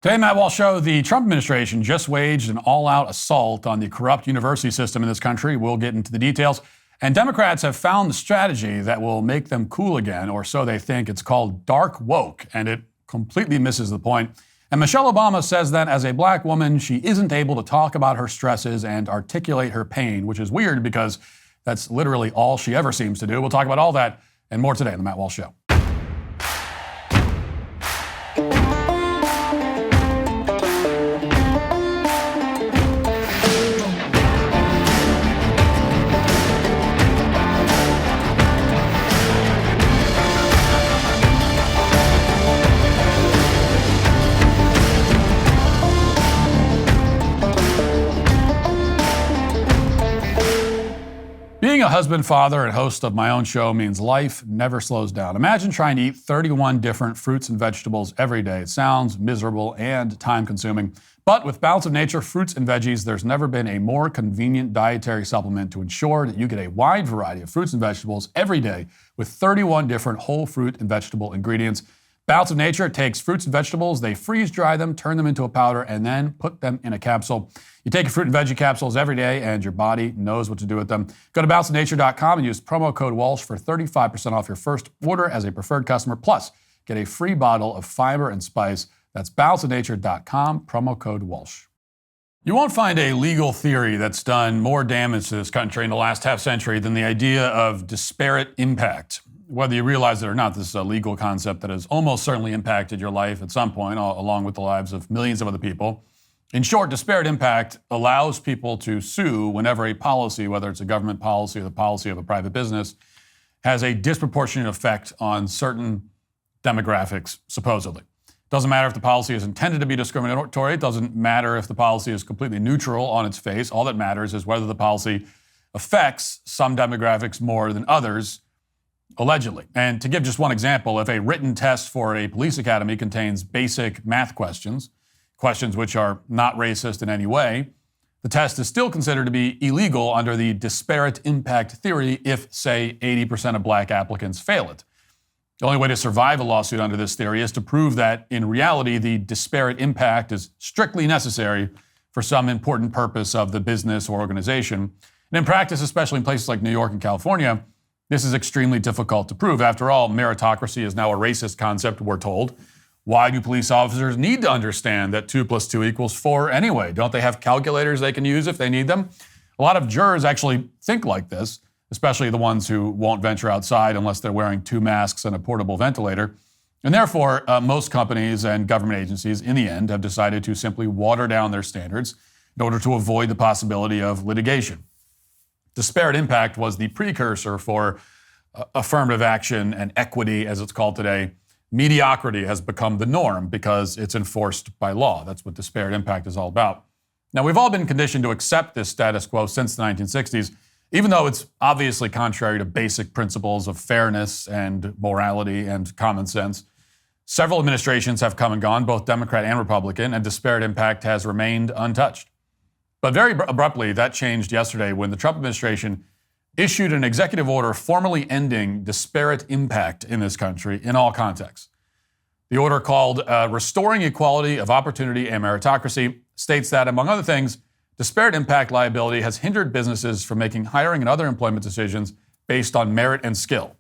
Today, Matt Walsh Show, the Trump administration just waged an all-out assault on the corrupt university system in this country. We'll get into the details. And Democrats have found the strategy that will make them cool again, or so they think. It's called dark woke, and it completely misses the point. And Michelle Obama says that as a black woman, she isn't able to talk about her stresses and articulate her pain, which is weird because that's literally all she ever seems to do. We'll talk about all that and more today on The Matt Walsh Show. Being a husband, father, and host of my own show means life never slows down. Imagine trying to eat 31 different fruits and vegetables every day. It sounds miserable and time-consuming. But with Balance of Nature fruits and veggies, there's never been a more convenient dietary supplement to ensure that you get a wide variety of fruits and vegetables every day with 31 different whole fruit and vegetable ingredients. Balance of Nature takes fruits and vegetables, they freeze-dry them, turn them into a powder, and then put them in a capsule. You take your fruit and veggie capsules every day, and your body knows what to do with them. Go to balanceofnature.com and use promo code Walsh for 35% off your first order as a preferred customer. Plus, get a free bottle of fiber and spice. That's balanceofnature.com, promo code Walsh. You won't find a legal theory that's done more damage to this country in the last half century than the idea of disparate impact. Whether you realize it or not, this is a legal concept that has almost certainly impacted your life at some point, along with the lives of millions of other people. In short, disparate impact allows people to sue whenever a policy, whether it's a government policy or the policy of a private business, has a disproportionate effect on certain demographics, supposedly. Doesn't matter if the policy is intended to be discriminatory. It doesn't matter if the policy is completely neutral on its face. All that matters is whether the policy affects some demographics more than others, allegedly. And to give just one example, if a written test for a police academy contains basic math questions which are not racist in any way, the test is still considered to be illegal under the disparate impact theory if, say, 80% of black applicants fail it. The only way to survive a lawsuit under this theory is to prove that, in reality, the disparate impact is strictly necessary for some important purpose of the business or organization. And in practice, especially in places like New York and California, this is extremely difficult to prove. After all, meritocracy is now a racist concept, we're told. Why do police officers need to understand that 2 + 2 = 4 anyway? Don't they have calculators they can use if they need them? A lot of jurors actually think like this, especially the ones who won't venture outside unless they're wearing 2 masks and a portable ventilator. And therefore, most companies and government agencies, in the end, have decided to simply water down their standards in order to avoid the possibility of litigation. Disparate impact was the precursor for affirmative action and equity, as it's called today. Mediocrity has become the norm because it's enforced by law. That's what disparate impact is all about. Now, we've all been conditioned to accept this status quo since the 1960s, even though it's obviously contrary to basic principles of fairness and morality and common sense. Several administrations have come and gone, both Democrat and Republican, and disparate impact has remained untouched. But very abruptly, that changed yesterday when the Trump administration issued an executive order formally ending disparate impact in this country in all contexts. The order, called Restoring Equality of Opportunity and Meritocracy, states that, among other things, disparate impact liability has hindered businesses from making hiring and other employment decisions based on merit and skill.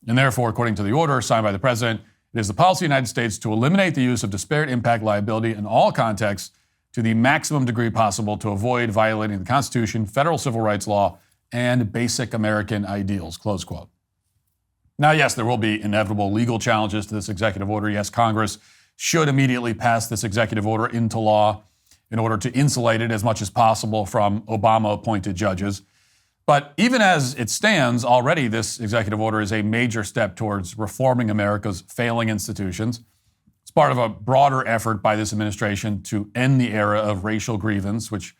And therefore, according to the order signed by the president, it is the policy of the United States to eliminate the use of disparate impact liability in all contexts to the maximum degree possible to avoid violating the Constitution, federal civil rights law, and basic American ideals, close quote. Now, yes, there will be inevitable legal challenges to this executive order. Yes, Congress should immediately pass this executive order into law in order to insulate it as much as possible from Obama-appointed judges. But even as it stands, already this executive order is a major step towards reforming America's failing institutions. It's part of a broader effort by this administration to end the era of racial grievance, which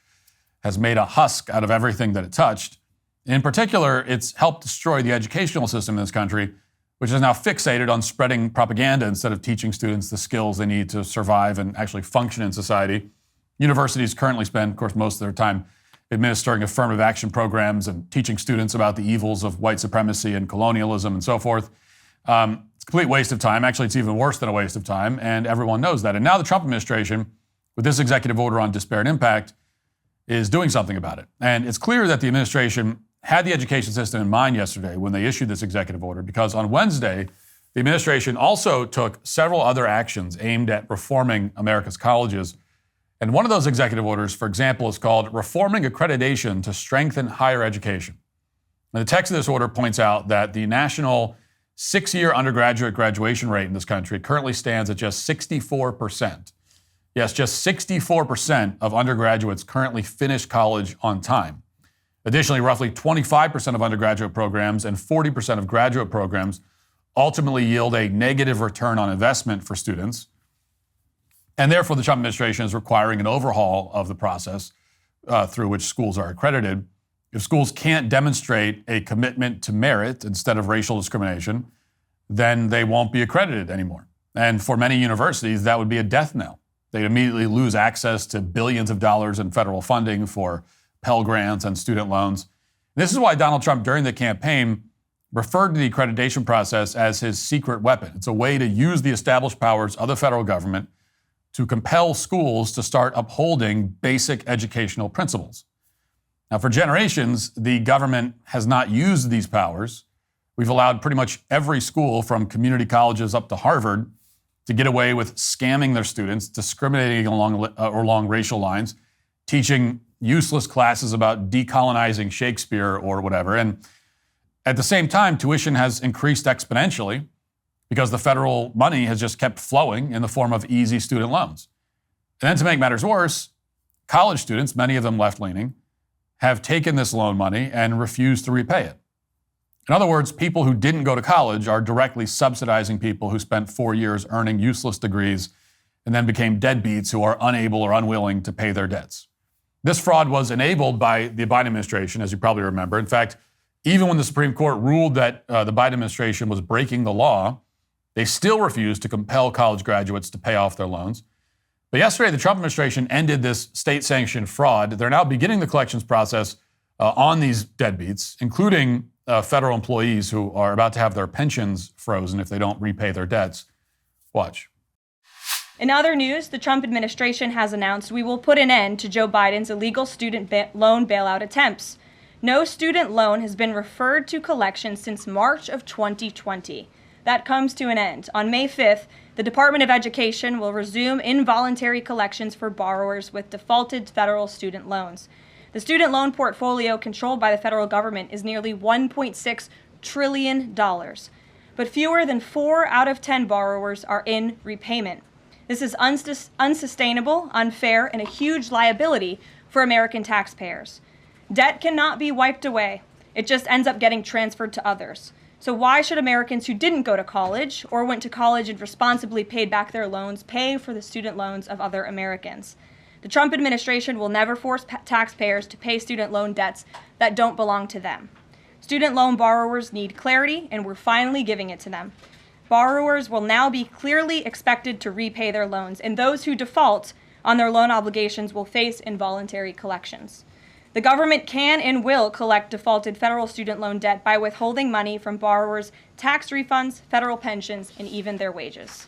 has made a husk out of everything that it touched. In particular, it's helped destroy the educational system in this country, which is now fixated on spreading propaganda instead of teaching students the skills they need to survive and actually function in society. Universities currently spend, of course, most of their time administering affirmative action programs and teaching students about the evils of white supremacy and colonialism and so forth. It's a complete waste of time. Actually, it's even worse than a waste of time, and everyone knows that. And now the Trump administration, with this executive order on disparate impact, is doing something about it. And it's clear that the administration had the education system in mind yesterday when they issued this executive order, because on Wednesday, the administration also took several other actions aimed at reforming America's colleges. And one of those executive orders, for example, is called Reforming Accreditation to Strengthen Higher Education. And the text of this order points out that the national 6-year undergraduate graduation rate in this country currently stands at just 64%. Yes, just 64% of undergraduates currently finish college on time. Additionally, roughly 25% of undergraduate programs and 40% of graduate programs ultimately yield a negative return on investment for students. And therefore, the Trump administration is requiring an overhaul of the process through which schools are accredited. If schools can't demonstrate a commitment to merit instead of racial discrimination, then they won't be accredited anymore. And for many universities, that would be a death knell. They'd immediately lose access to billions of dollars in federal funding for Pell Grants and student loans. This is why Donald Trump, during the campaign, referred to the accreditation process as his secret weapon. It's a way to use the established powers of the federal government to compel schools to start upholding basic educational principles. Now, for generations, the government has not used these powers. We've allowed pretty much every school, from community colleges up to Harvard, to get away with scamming their students, discriminating along racial lines, teaching useless classes about decolonizing Shakespeare or whatever. And at the same time, tuition has increased exponentially because the federal money has just kept flowing in the form of easy student loans. And then to make matters worse, college students, many of them left-leaning, have taken this loan money and refused to repay it. In other words, people who didn't go to college are directly subsidizing people who spent 4 years earning useless degrees and then became deadbeats who are unable or unwilling to pay their debts. This fraud was enabled by the Biden administration, as you probably remember. In fact, even when the Supreme Court ruled that the Biden administration was breaking the law, they still refused to compel college graduates to pay off their loans. But yesterday, the Trump administration ended this state-sanctioned fraud. They're now beginning the collections process on these deadbeats, including federal employees who are about to have their pensions frozen if they don't repay their debts. Watch. In other news, the Trump administration has announced we will put an end to Joe Biden's illegal student loan bailout attempts. No student loan has been referred to collection since March of 2020. That comes to an end. On May 5th, the Department of Education will resume involuntary collections for borrowers with defaulted federal student loans. The student loan portfolio controlled by the federal government is nearly $1.6 trillion. But fewer than 4 out of 10 borrowers are in repayment. This is unsustainable, unfair, and a huge liability for American taxpayers. Debt cannot be wiped away. It just ends up getting transferred to others. So why should Americans who didn't go to college or went to college and responsibly paid back their loans pay for the student loans of other Americans? The Trump administration will never force taxpayers to pay student loan debts that don't belong to them. Student loan borrowers need clarity, and we're finally giving it to them. Borrowers will now be clearly expected to repay their loans, and those who default on their loan obligations will face involuntary collections. The government can and will collect defaulted federal student loan debt by withholding money from borrowers' tax refunds, federal pensions, and even their wages.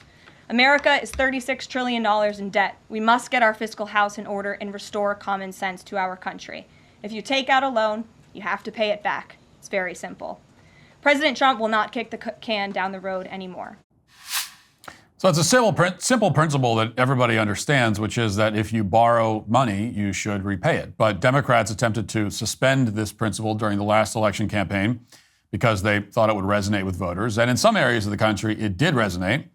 America is $36 trillion in debt. We must get our fiscal house in order and restore common sense to our country. If you take out a loan, you have to pay it back. It's very simple. President Trump will not kick the can down the road anymore. So it's a simple principle that everybody understands, which is that if you borrow money, you should repay it. But Democrats attempted to suspend this principle during the last election campaign because they thought it would resonate with voters. And in some areas of the country, it did resonate.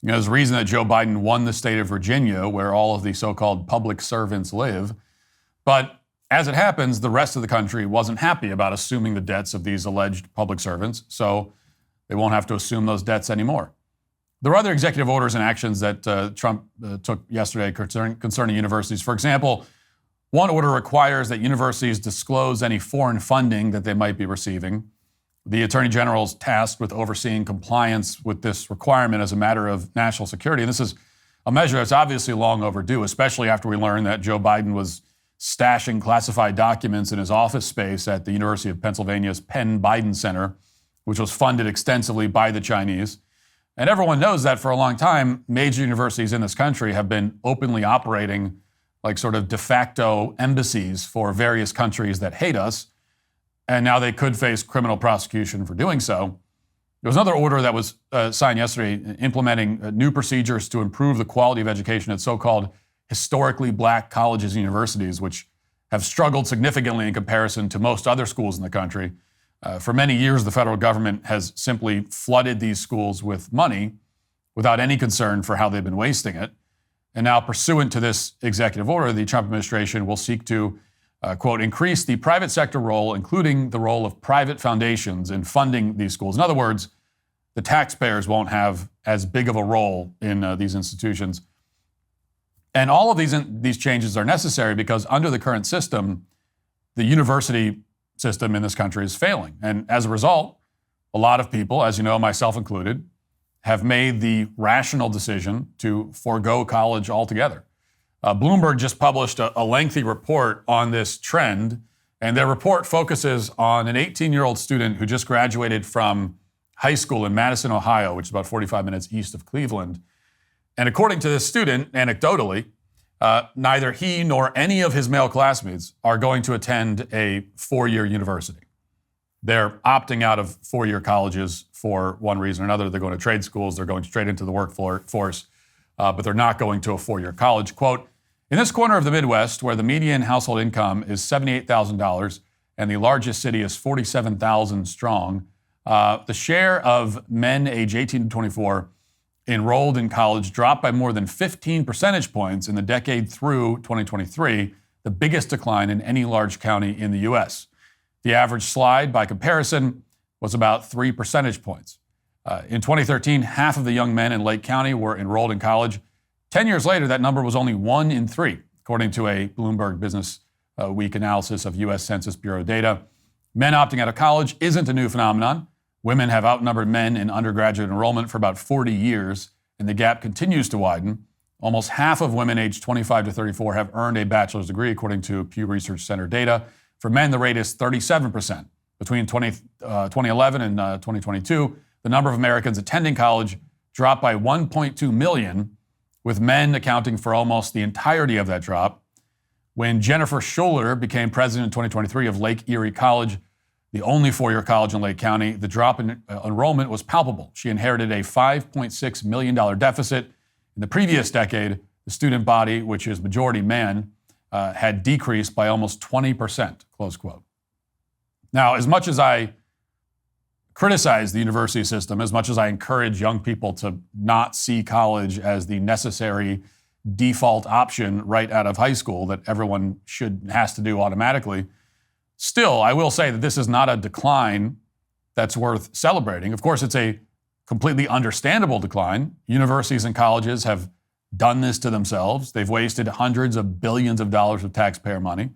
You know, there's a reason that Joe Biden won the state of Virginia, where all of the so-called public servants live. But as it happens, the rest of the country wasn't happy about assuming the debts of these alleged public servants, so they won't have to assume those debts anymore. There are other executive orders and actions that Trump took yesterday concerning universities. For example, one order requires that universities disclose any foreign funding that they might be receiving. The Attorney General is tasked with overseeing compliance with this requirement as a matter of national security. And this is a measure that's obviously long overdue, especially after we learned that Joe Biden was stashing classified documents in his office space at the University of Pennsylvania's Penn Biden Center, which was funded extensively by the Chinese. And everyone knows that for a long time, major universities in this country have been openly operating like sort of de facto embassies for various countries that hate us. And now they could face criminal prosecution for doing so. There was another order that was signed yesterday implementing new procedures to improve the quality of education at so-called historically black colleges and universities, which have struggled significantly in comparison to most other schools in the country. For many years, the federal government has simply flooded these schools with money without any concern for how they've been wasting it. And now, pursuant to this executive order, the Trump administration will seek to, quote, increase the private sector role, including the role of private foundations in funding these schools. In other words, the taxpayers won't have as big of a role in these institutions. And all of these changes are necessary because under the current system, the university system in this country is failing. And as a result, a lot of people, as you know, myself included, have made the rational decision to forego college altogether. Bloomberg just published a lengthy report on this trend, and their report focuses on an 18-year-old student who just graduated from high school in Madison, Ohio, which is about 45 minutes east of Cleveland. And according to this student, anecdotally, neither he nor any of his male classmates are going to attend a four-year university. They're opting out of four-year colleges for one reason or another. They're going to trade schools. They're going straight into the workforce, but they're not going to a four-year college. Quote, in this corner of the Midwest, where the median household income is $78,000 and the largest city is 47,000 strong, the share of men age 18 to 24 enrolled in college dropped by more than 15 percentage points in the decade through 2023, the biggest decline in any large county in the U.S. The average slide, by comparison, was about 3 percentage points. In 2013, half of the young men in Lake County were enrolled in college. 10 years later, that number was only 1 in 3, according to a Bloomberg Business Week analysis of U.S. Census Bureau data. Men opting out of college isn't a new phenomenon. Women have outnumbered men in undergraduate enrollment for about 40 years, and the gap continues to widen. Almost half of women aged 25 to 34 have earned a bachelor's degree, according to Pew Research Center data. For men, the rate is 37%. Between 2011 and 2022, the number of Americans attending college dropped by 1.2 million, with men accounting for almost the entirety of that drop. When Jennifer Schuler became president in 2023 of Lake Erie College, the only four-year college in Lake County, the drop in enrollment was palpable. She inherited a $5.6 million deficit. In the previous decade, the student body, which is majority men, had decreased by almost 20%, close quote. Now, as much as I criticize the university system, as much as I encourage young people to not see college as the necessary default option right out of high school that everyone has to do automatically, still, I will say that this is not a decline that's worth celebrating. Of course, it's a completely understandable decline. Universities and colleges have done this to themselves. They've wasted hundreds of billions of dollars of taxpayer money,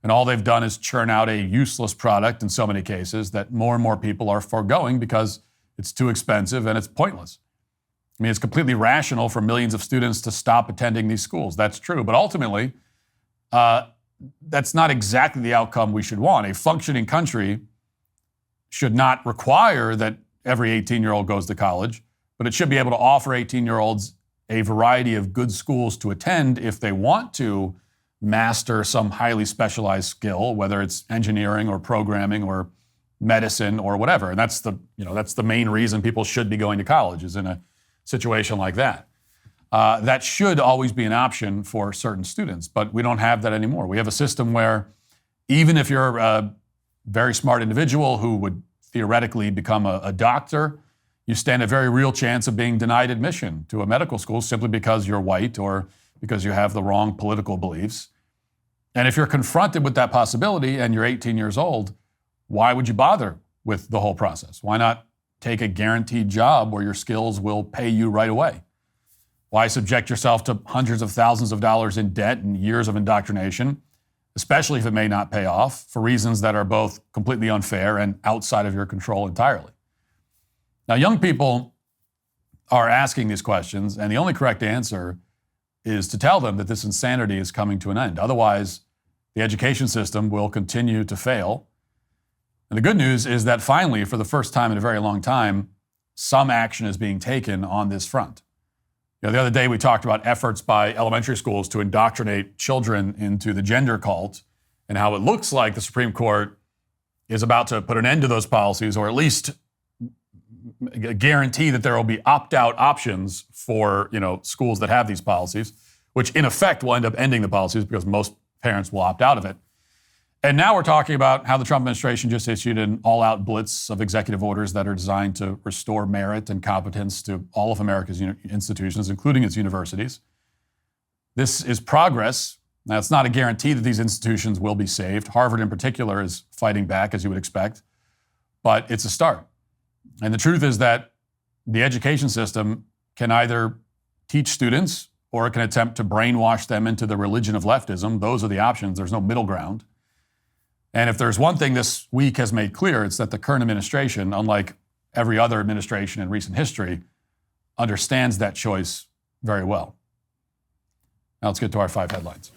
and all they've done is churn out a useless product in so many cases that more and more people are foregoing because it's too expensive and it's pointless. I mean, it's completely rational for millions of students to stop attending these schools. That's true. But ultimately, that's not exactly the outcome we should want. A functioning country should not require that every 18-year-old goes to college, but it should be able to offer 18-year-olds a variety of good schools to attend if they want to master some highly specialized skill, whether it's engineering or programming or medicine or whatever. And that's the main reason people should be going to college, is in a situation like that. That should always be an option for certain students, but we don't have that anymore. We have a system where even if you're a very smart individual who would theoretically become a doctor, you stand a very real chance of being denied admission to a medical school simply because you're white or because you have the wrong political beliefs. And if you're confronted with that possibility and you're 18 years old, why would you bother with the whole process? Why not take a guaranteed job where your skills will pay you right away? Why subject yourself to hundreds of thousands of dollars in debt and years of indoctrination, especially if it may not pay off, for reasons that are both completely unfair and outside of your control entirely? Now, young people are asking these questions, and the only correct answer is to tell them that this insanity is coming to an end. Otherwise, the education system will continue to fail. And the good news is that finally, for the first time in a very long time, some action is being taken on this front. The other day we talked about efforts by elementary schools to indoctrinate children into the gender cult and how it looks like the Supreme Court is about to put an end to those policies, or at least guarantee that there will be opt-out options for schools that have these policies, which in effect will end up ending the policies because most parents will opt out of it. And now we're talking about how the Trump administration just issued an all-out blitz of executive orders that are designed to restore merit and competence to all of America's institutions, including its universities. This is progress. Now, it's not a guarantee that these institutions will be saved. Harvard in particular is fighting back, as you would expect, but it's a start. And the truth is that the education system can either teach students or it can attempt to brainwash them into the religion of leftism. Those are the options. There's no middle ground. And if there's one thing this week has made clear, it's that the current administration, unlike every other administration in recent history, understands that choice very well. Now let's get to our 5 headlines.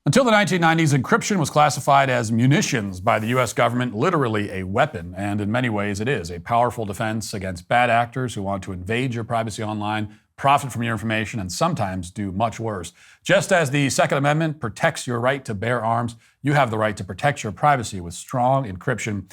Until the 1990s, encryption was classified as munitions by the U.S. government, literally a weapon, and in many ways it is a powerful defense against bad actors who want to invade your privacy online, profit from your information, and sometimes do much worse. Just as the Second Amendment protects your right to bear arms, you have the right to protect your privacy with strong encryption.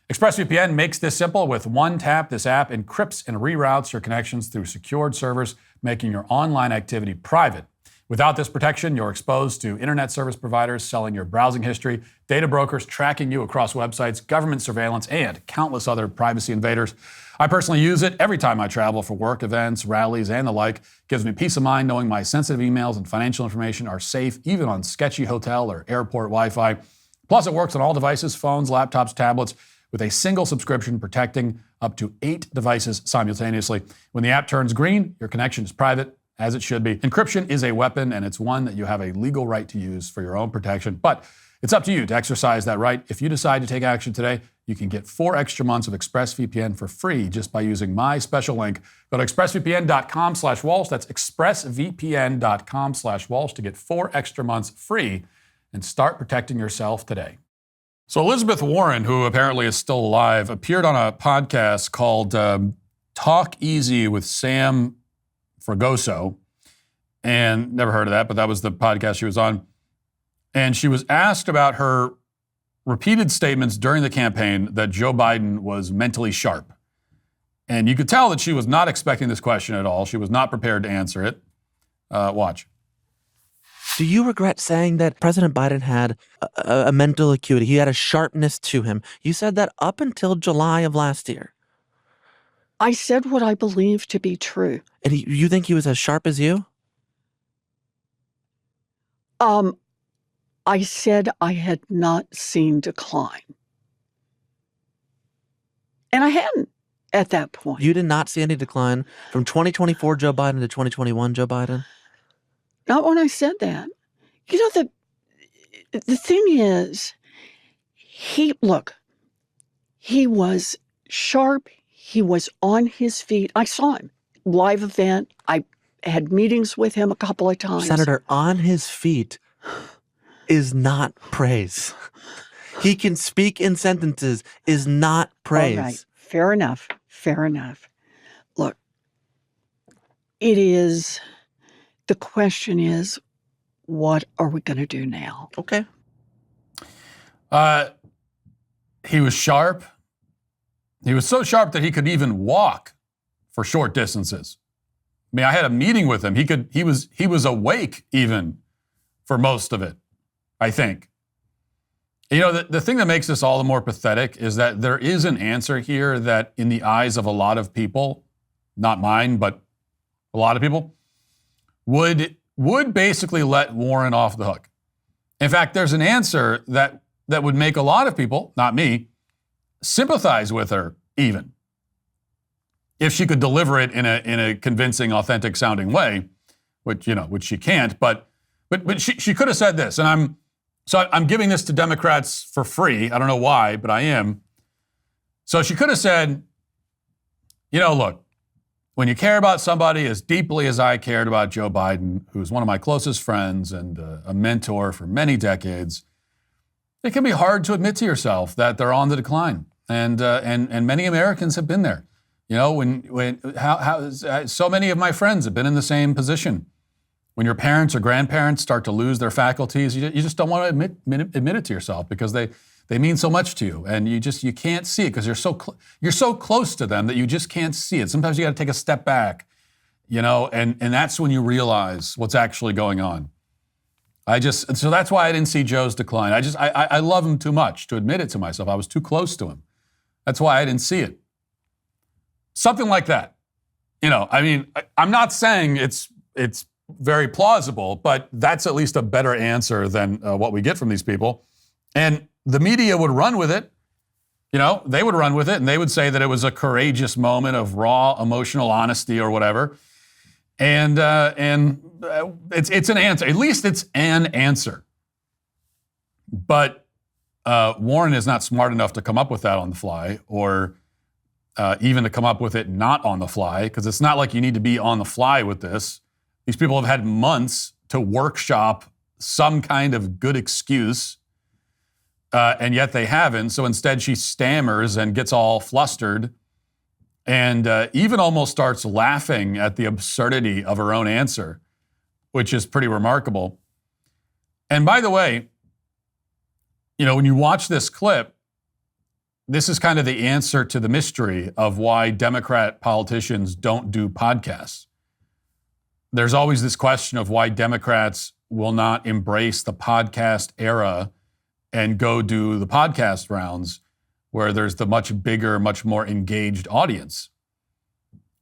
ExpressVPN makes this simple. With one tap, this app encrypts and reroutes your connections through secured servers, making your online activity private. Without this protection, you're exposed to internet service providers selling your browsing history, data brokers tracking you across websites, government surveillance, and countless other privacy invaders. I personally use it every time I travel for work events, rallies, and the like. It gives me peace of mind knowing my sensitive emails and financial information are safe, even on sketchy hotel or airport Wi-Fi. Plus, it works on all devices, phones, laptops, tablets, with a single subscription protecting up to 8 devices simultaneously. When the app turns green, your connection is private, as it should be. Encryption is a weapon, and it's one that you have a legal right to use for your own protection. But it's up to you to exercise that right. If you decide to take action today, you can get 4 extra months of ExpressVPN for free just by using my special link. Go to expressvpn.com/Walsh. That's expressvpn.com/Walsh to get 4 extra months free and start protecting yourself today. So Elizabeth Warren, who apparently is still alive, appeared on a podcast called Talk Easy with Sam Fragoso, and never heard of that, but that was the podcast she was on. And she was asked about her repeated statements during the campaign that Joe Biden was mentally sharp. And you could tell that she was not expecting this question at all. She was not prepared to answer it. Watch. Do you regret saying that President Biden had a mental acuity? He had a sharpness to him. You said that up until July of last year. I said what I believe to be true. And you think he was as sharp as you? I said I had not seen decline. And I hadn't at that point. You did not see any decline from 2024 Joe Biden to 2021 Joe Biden? Not when I said that. You know, the thing is, he was sharp. He was on his feet. I saw him. Live event. I had meetings with him a couple of times. Senator, on his feet is not praise. He can speak in sentences is not praise. All right. Fair enough. Fair enough. Look, the question is, what are we going to do now? Okay. He was sharp. He was so sharp that he could even walk for short distances. I mean, I had a meeting with him. He was awake even for most of it, I think. You know, the thing that makes this all the more pathetic is that there is an answer here that in the eyes of a lot of people, not mine, but a lot of people, would basically let Warren off the hook. In fact, there's an answer that would make a lot of people, not me, sympathize with her even, if she could deliver it in a convincing, authentic sounding way, which she can't. But she could have said this, and I'm giving this to Democrats for free. I don't know why, but I am. So she could have said, look, when you care about somebody as deeply as I cared about Joe Biden, who's one of my closest friends and a mentor for many decades, It can be hard to admit to yourself that they're on the decline, and many Americans have been there. You know, so many of my friends have been in the same position. When your parents or grandparents start to lose their faculties, you just don't want to admit it to yourself because they mean so much to you, and you can't see it because you're so close to them that you just can't see it. Sometimes you got to take a step back, you know, and that's when you realize what's actually going on. So that's why I didn't see Joe's decline. I love him too much to admit it to myself. I was too close to him. That's why I didn't see it. Something like that. You know, I mean, I'm not saying it's very plausible, but that's at least a better answer than what we get from these people. And the media would run with it. You know, they would run with it and they would say that it was a courageous moment of raw emotional honesty or whatever. And it's an answer. At least it's an answer. But Warren is not smart enough to come up with that on the fly, or even to come up with it not on the fly, because it's not like you need to be on the fly with this. These people have had months to workshop some kind of good excuse, and yet they haven't. So instead she stammers and gets all flustered and even almost starts laughing at the absurdity of her own answer, which is pretty remarkable. And by the way, you know, when you watch this clip, this is kind of the answer to the mystery of why Democrat politicians don't do podcasts. There's always this question of why Democrats will not embrace the podcast era and go do the podcast rounds where there's the much bigger, much more engaged audience,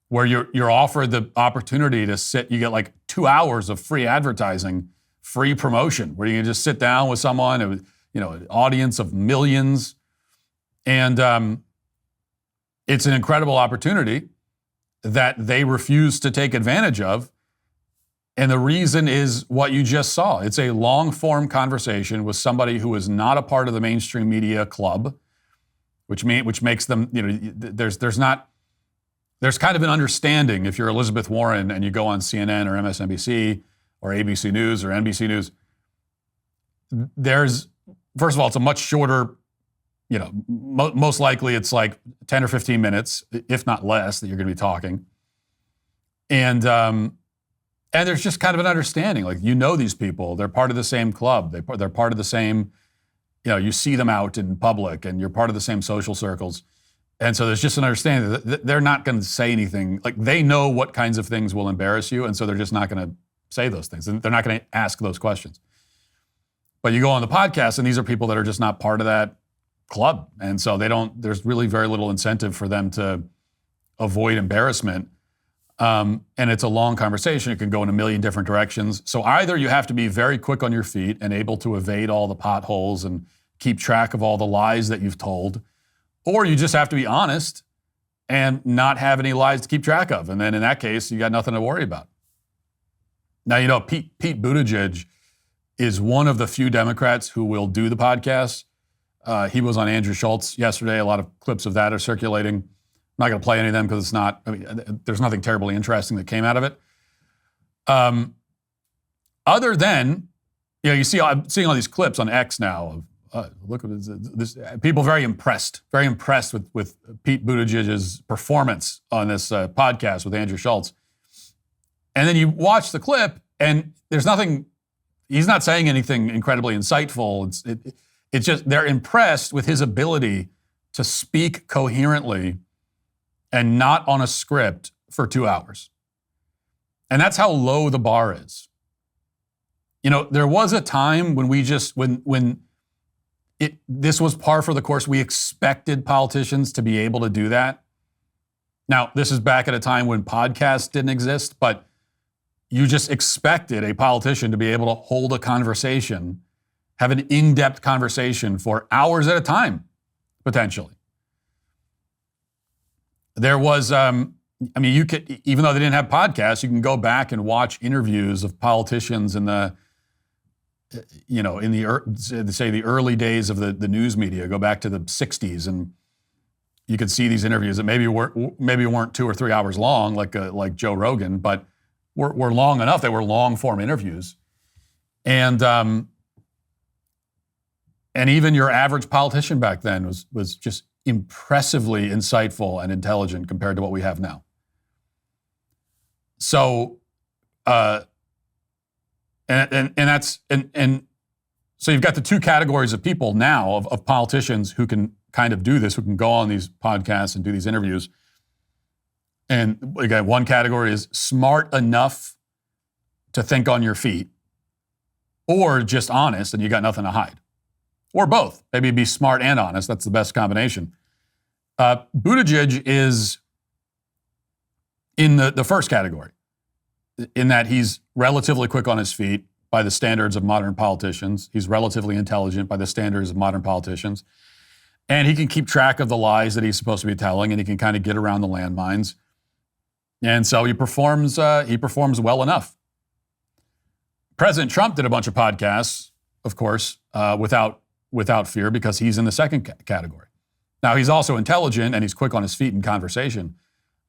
where you're offered the opportunity to sit, you get like 2 hours of free advertising, free promotion, where you can just sit down with someone, you know, an audience of millions. And it's an incredible opportunity that they refuse to take advantage of. And the reason is what you just saw. It's a long-form conversation with somebody who is not a part of the mainstream media club, which makes them, you know, there's kind of an understanding if you're Elizabeth Warren and you go on CNN or MSNBC or ABC News or NBC News. First of all, it's a much shorter, you know, most likely it's like 10 or 15 minutes, if not less, that you're going to be talking. And there's just kind of an understanding, like, you know, these people, they're part of the same club. They're part of the same, you know, you see them out in public and you're part of the same social circles. And so there's just an understanding that they're not going to say anything. Like, they know what kinds of things will embarrass you. And so they're just not going to say those things. And they're not going to ask those questions. But you go on the podcast and these are people that are just not part of that club. And so there's really very little incentive for them to avoid embarrassment. And it's a long conversation. It can go in a million different directions. So either you have to be very quick on your feet and able to evade all the potholes and keep track of all the lies that you've told, or you just have to be honest and not have any lies to keep track of. And then in that case, you got nothing to worry about. Now, you know, Pete Buttigieg is one of the few Democrats who will do the podcast. He was on Andrew Schultz yesterday. A lot of clips of that are circulating. I'm not going to play any of them because there's nothing terribly interesting that came out of it. Other than, you know, I'm seeing all these clips on X now of, look at this, people very impressed with Pete Buttigieg's performance on this podcast with Andrew Schultz. And then you watch the clip and there's nothing, he's not saying anything incredibly insightful. It's just, they're impressed with his ability to speak coherently and not on a script for 2 hours. And that's how low the bar is. You know, there was a time when this was par for the course. We expected politicians to be able to do that. Now, this is back at a time when podcasts didn't exist, but you just expected a politician to be able to hold a conversation, have an in-depth conversation for hours at a time, potentially. There was, you could, even though they didn't have podcasts, you can go back and watch interviews of politicians in the early days of the news media. Go back to the 60s, and you could see these interviews that maybe weren't 2 or 3 hours long, like Joe Rogan, but were long enough. They were long form interviews, and And even your average politician back then was just impressively insightful and intelligent compared to what we have now. So, so you've got the two categories of people now of politicians who can kind of do this, who can go on these podcasts and do these interviews. And again, one category is smart enough to think on your feet, or just honest and you got nothing to hide. Or both. Maybe be smart and honest. That's the best combination. Buttigieg is in the first category, in that he's relatively quick on his feet by the standards of modern politicians. He's relatively intelligent by the standards of modern politicians. And he can keep track of the lies that he's supposed to be telling, and he can kind of get around the landmines. And so he performs well enough. President Trump did a bunch of podcasts, of course, without fear, because he's in the second category. Now, he's also intelligent and he's quick on his feet in conversation.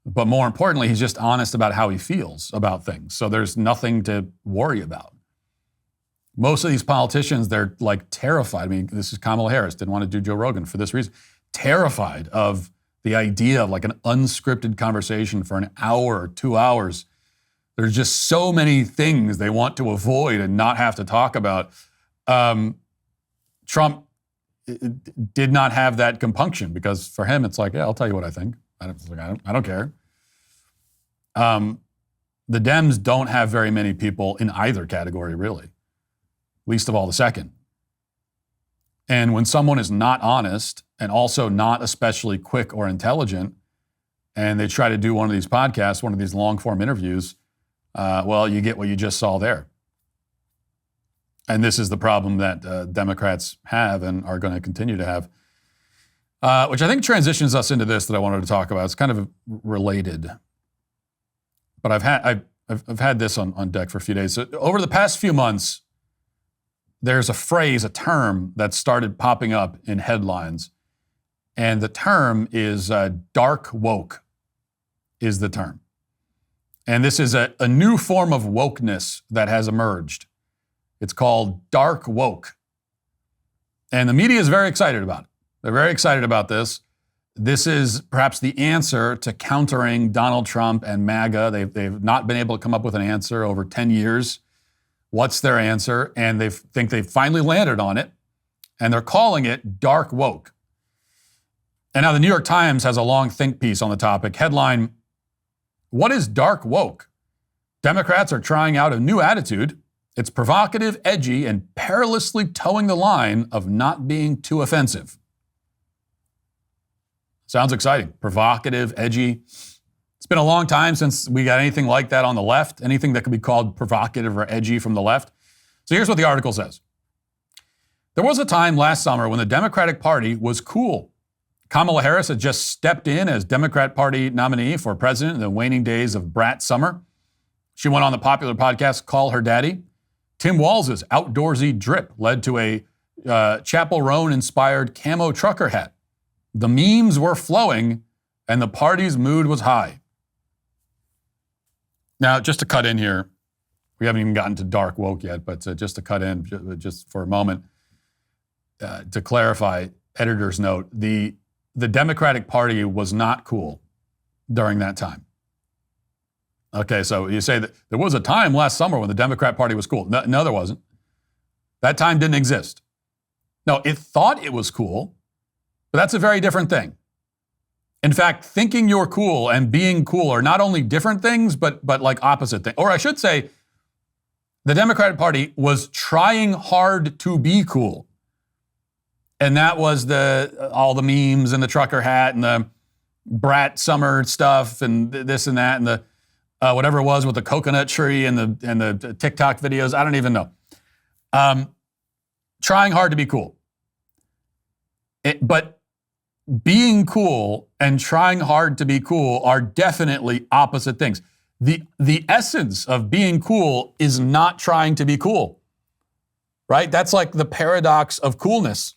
But more importantly, he's just honest about how he feels about things. So there's nothing to worry about. Most of these politicians, they're like terrified. I mean, this is Kamala Harris, didn't want to do Joe Rogan for this reason. Terrified of the idea of like an unscripted conversation for an hour or 2 hours. There's just so many things they want to avoid and not have to talk about. Trump did not have that compunction, because for him, it's like, yeah, I'll tell you what I think. I don't care. The Dems don't have very many people in either category, really. Least of all the second. And when someone is not honest and also not especially quick or intelligent, and they try to do one of these podcasts, one of these long-form interviews, well, you get what you just saw there. And this is the problem that Democrats have and are going to continue to have, which I think transitions us into this that I wanted to talk about. It's kind of related, but I've had this on deck for a few days. So over the past few months, there's a phrase, a term that started popping up in headlines, and the term is dark woke. Is the term, and this is a new form of wokeness that has emerged. It's called dark woke. And the media is very excited about it. They're very excited about this. This is perhaps the answer to countering Donald Trump and MAGA. They've not been able to come up with an answer over 10 years. What's their answer? And they think they've finally landed on it. And they're calling it dark woke. And now the New York Times has a long think piece on the topic. Headline, what is dark woke? Democrats are trying out a new attitude. It's provocative, edgy, and perilously towing the line of not being too offensive. Sounds exciting. Provocative, edgy. It's been a long time since we got anything like that on the left, anything that could be called provocative or edgy from the left. So here's what the article says. There was a time last summer when the Democratic Party was cool. Kamala Harris had just stepped in as Democrat Party nominee for president in the waning days of brat summer. She went on the popular podcast Call Her Daddy. Tim Walz's outdoorsy drip led to a Chappell Roan-inspired camo trucker hat. The memes were flowing, and the party's mood was high. Now, just to cut in here, we haven't even gotten to dark woke yet, but just to cut in just for a moment, to clarify, editor's note, the Democratic Party was not cool during that time. Okay, so you say that there was a time last summer when the Democrat Party was cool. No, there wasn't. That time didn't exist. No, it thought it was cool, but that's a very different thing. In fact, thinking you're cool and being cool are not only different things, but like opposite things. Or I should say, the Democratic Party was trying hard to be cool. And that was all the memes and the trucker hat and the brat summer stuff and this and that and the whatever it was with the coconut tree and the TikTok videos. I don't even know. Trying hard to be cool. But being cool and trying hard to be cool are definitely opposite things. The essence of being cool is not trying to be cool, right? That's like the paradox of coolness,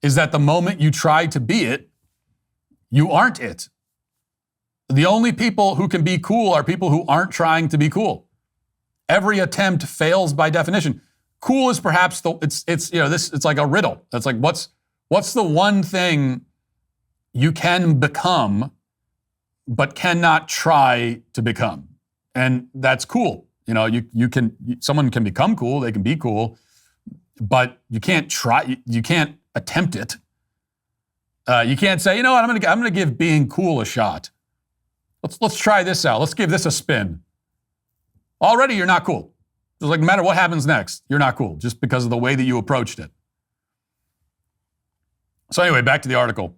is that the moment you try to be it, you aren't it. The only people who can be cool are people who aren't trying to be cool. Every attempt fails by definition. cool is perhaps it's like a riddle. It's like what's the one thing you can become but cannot try to become? And that's cool. Someone can become cool, they can be cool, but you can't try, you can't attempt it. You can't say, what, I'm gonna give being cool a shot. Let's try this out. Let's give this a spin. Already you're not cool. It's like no matter what happens next, you're not cool just because of the way that you approached it. So anyway, back to the article.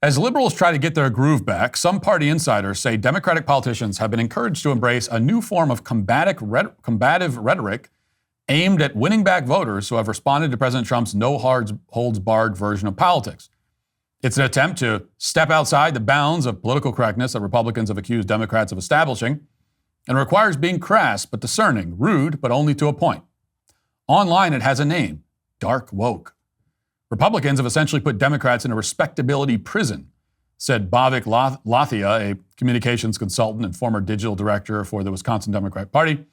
As liberals try to get their groove back, some party insiders say Democratic politicians have been encouraged to embrace a new form of combative rhetoric aimed at winning back voters who have responded to President Trump's no-holds-barred version of politics. It's an attempt to step outside the bounds of political correctness that Republicans have accused Democrats of establishing, and requires being crass but discerning, rude but only to a point. Online, it has a name: dark woke. Republicans have essentially put Democrats in a respectability prison, said Bhavik Lathia, a communications consultant and former digital director for the Wisconsin Democratic Party.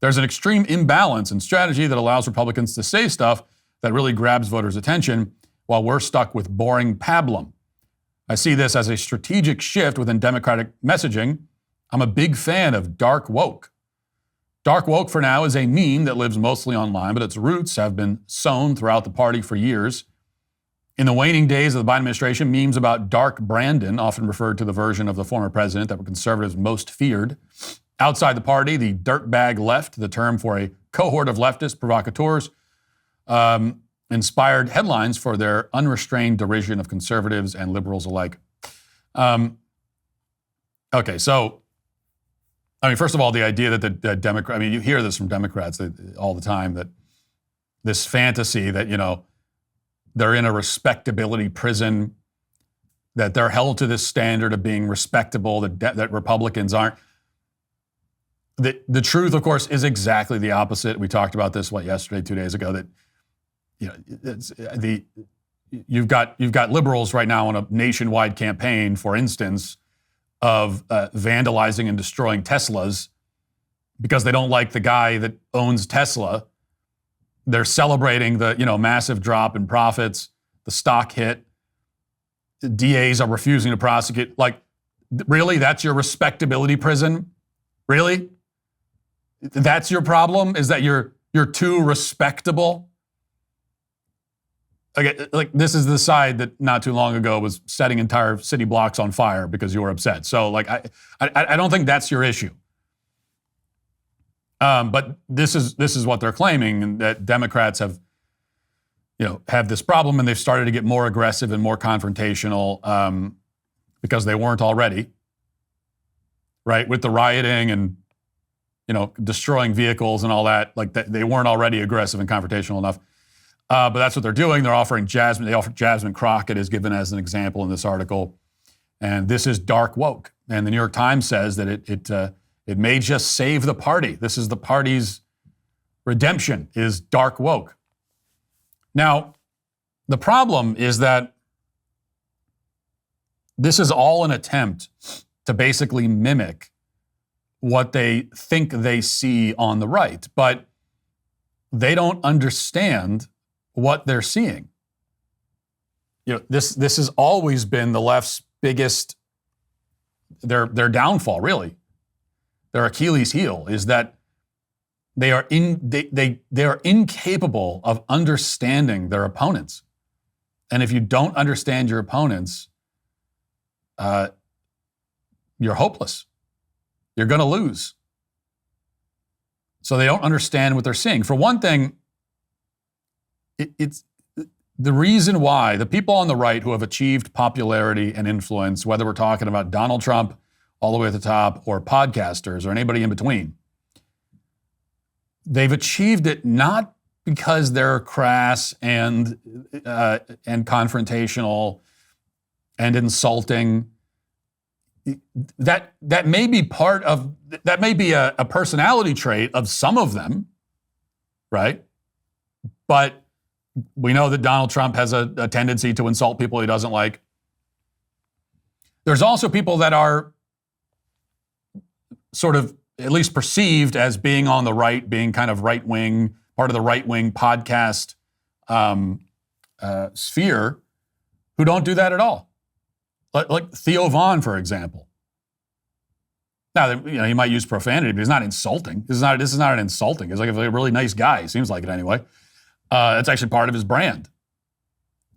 There's an extreme imbalance in strategy that allows Republicans to say stuff that really grabs voters' attention while we're stuck with boring pablum. I see this as a strategic shift within Democratic messaging. I'm a big fan of dark woke. Dark woke for now is a meme that lives mostly online, but its roots have been sown throughout the party for years. In the waning days of the Biden administration, memes about Dark Brandon often referred to the version of the former president that conservatives most feared. Outside the party, the dirtbag left, the term for a cohort of leftist provocateurs, inspired headlines for their unrestrained derision of conservatives and liberals alike. Okay, so first of all, the idea that the Democrat, you hear this from Democrats all the time, that this fantasy that, they're in a respectability prison, that they're held to this standard of being respectable, that Republicans aren't. The truth, of course, is exactly the opposite. We talked about this, yesterday, 2 days ago, that, you've got liberals right now on a nationwide campaign, for instance, of vandalizing and destroying Teslas because they don't like the guy that owns Tesla. They're celebrating the massive drop in profits, the stock hit. The DAs are refusing to prosecute. Like, really? That's your respectability prison? Really? That's your problem? Is that you're too respectable? Like this is the side that not too long ago was setting entire city blocks on fire because you were upset. So I don't think that's your issue. But this is what they're claiming, and that Democrats have this problem, and they've started to get more aggressive and more confrontational because they weren't already, right? With the rioting and destroying vehicles and all that, they weren't already aggressive and confrontational enough. But that's what they're doing. They're offering Jasmine. They offered Jasmine Crockett as given as an example in this article. And this is dark woke. And the New York Times says that it may just save the party. This is the party's redemption, is dark woke. Now, the problem is that this is all an attempt to basically mimic what they think they see on the right. But they don't understand what they're seeing. This has always been the left's biggest, their downfall, really. Their Achilles heel is that they are incapable of understanding their opponents. And if you don't understand your opponents, you're hopeless. You're going to lose. So they don't understand what they're seeing. For one thing, it's the reason why the people on the right who have achieved popularity and influence, whether we're talking about Donald Trump all the way at the top or podcasters or anybody in between, they've achieved it not because they're crass and confrontational and insulting. That may be part of, that may be a personality trait of some of them, right? But we know that Donald Trump has a tendency to insult people he doesn't like. There's also people that are sort of at least perceived as being on the right, being kind of right-wing, part of the right-wing podcast sphere who don't do that at all. Like Theo Vaughn, for example. Now, he might use profanity, but he's not insulting. This is not an insulting. He's like a really nice guy. He seems like it anyway. It's actually part of his brand.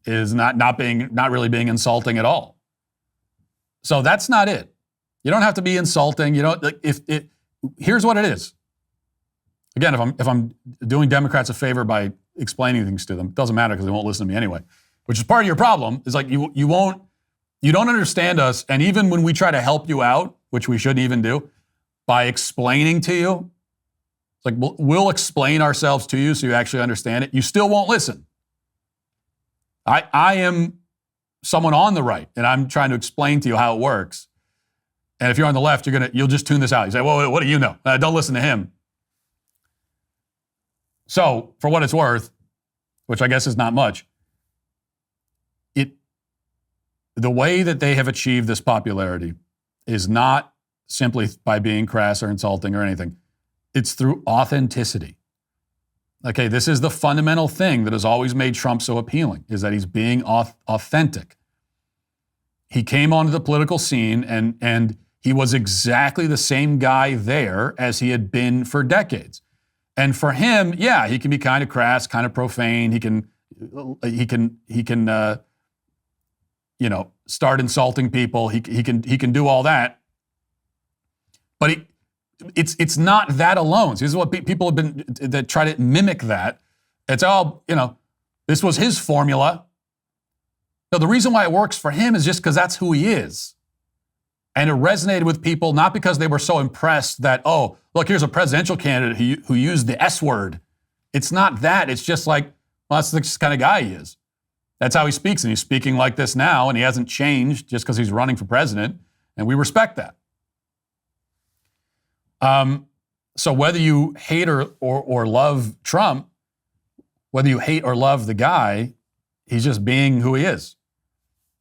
Is not really being insulting at all. So that's not it. You don't have to be insulting. You don't here's what it is. Again, if I'm doing Democrats a favor by explaining things to them, it doesn't matter because they won't listen to me anyway. Which is part of your problem. Is like you don't understand us, and even when we try to help you out, which we shouldn't even do, by explaining to you, it's like we'll explain ourselves to you so you actually understand it. You still won't listen. I am someone on the right, and I'm trying to explain to you how it works. And if you're on the left, you'll just tune this out. You say, well, what do you know? Don't listen to him. So, for what it's worth, which I guess is not much, the way that they have achieved this popularity is not simply by being crass or insulting or anything. It's through authenticity. Okay, this is the fundamental thing that has always made Trump so appealing, is that he's being authentic. He came onto the political scene and he was exactly the same guy there as he had been for decades. And for him, yeah, he can be kind of crass, kind of profane. He can start insulting people. He can do all that. But it's not that alone. So this is what people have been that try to mimic that. It's all, this was his formula. No, the reason why it works for him is just because that's who he is. And it resonated with people not because they were so impressed that, oh, look, here's a presidential candidate who used the S word. It's not that. It's just like, well, that's the kind of guy he is. That's how he speaks. And he's speaking like this now, and he hasn't changed just because he's running for president. And we respect that. So whether you hate or love Trump, whether you hate or love the guy, he's just being who he is.